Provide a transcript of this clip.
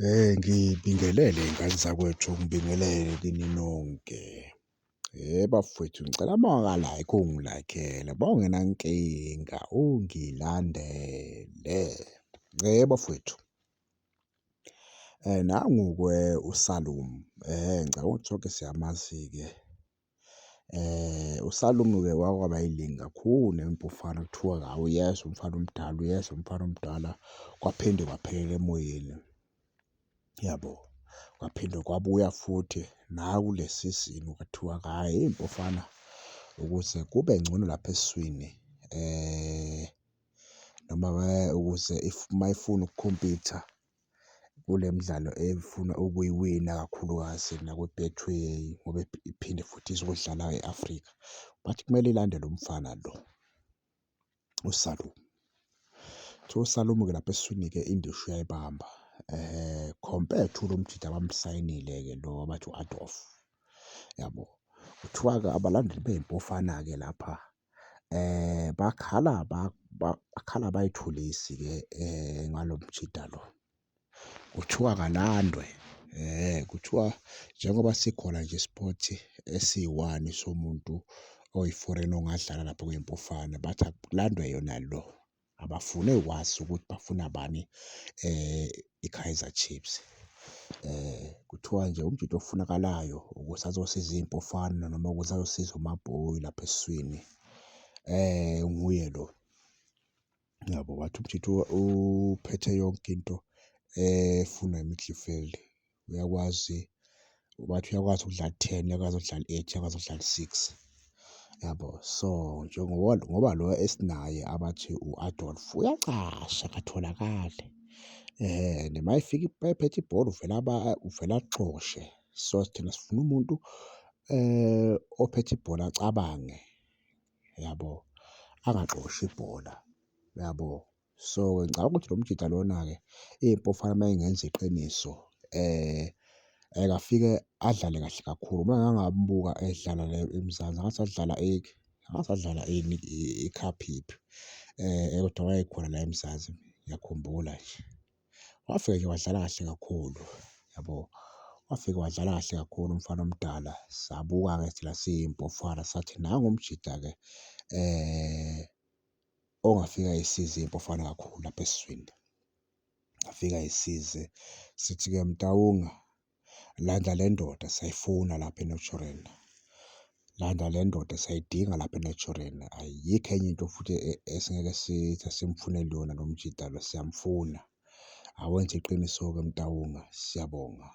Ngibingelele ngane zakwethu, ngibingelele kini nonke. Bafowethu ngicela mawakala-ke ungilakhele, mawungenankinga ungilandele. Bafowethu, nangu-ke uSalum, ngicabanga ukuthi sonke siyamazi-ke. USalum-ke wakwaba yilingi kakhulu empufana kuthiwa hawu uyezwa umfana omdala, uyezwa umfana omdala, kwaphinde kwaphelela emoyeni. Yabo, kwaphinde kwabuya futhi nakule sizini kwathiwa hhayi impofana ukuze kube ngcono lapha esiswini, noma ukuze mayifuna ukukhompitha kule midlalo efuna ukuyiwina kakhulukazi nakwi-Betway ngoba iphinde futhi izodlala e-Afrika, bathi kumele ilandele umfana lo uSalum. So uSalum-ke lapha esiswini-ke indisho uyayibamba, compared to lo mjida abamsayinile-ke lo abathi u-Adolf. Yabo, kuthiwa-ke abalandeli bey'mpofana-ke lapha bakhala bayithulisi-ke ngalo mjida lo. Kuthiwa kalandwe, kuthiwa njengoba sikhona nje i-sport esiyi-one somuntu oyi-foreigner ongadlala lapho kwey'mpofana, bathi akulandwe yona lo. Abafune ukwazi ukuthi bafuna bani i-Kaizer Chiefs. Kuthiwa nje umjito ofunakalayo ukuze azosiza iy'mpofana noma ukuze azosiza uMabhoi lapha esiswini, nguye lo. Yabo, bathi umjito uphethe yonke into efunwa i-midfield. Uyakwazi, bathi uyakwazi ukudlala 10, uyakwazi ukudlala 8, uyakwazi ukudlala 6. Yabo, so ngoba lo esinaye abathi u-Adolf uyacasha akatholakali. Mayifika ephethe ibhola uvela axoshe. So thina sifuna umuntu ophethe ibhola acabange, yabo, angaxoshi ibhola, yabo. So ngicabanga ukuthi lo mjida lona-ke iy'mpofana mayingenza iqiniso, engafike adlale kahle kakhulu. Mangangambuka edlala la eMzansi engathi adlala ikhaphi kodwa wayekhona la eMzansi, ngiyakhumbula nje. Wafika nje wadlala kahle kakhulu, yabo, wafika wadlala kahle kakhulu umfana omdala. Sabuka-ke thina siyiy'mpofana sathi nangu umjida-ke ongafika ay'size iy'mpofana kakhulu lapha esiswini. Afike ay'size, sithi-ke Mtawunga, landa le ndoda siyayifuna lapha eNatureland. Landa le ndoda siyayidinga lapha eNatureland. Ayikho enye into futhi esingeke sithi asimfunele yona lo mjida lo, siyamfuna. Awenze iqiniso-ke Mtawunga, siyabonga.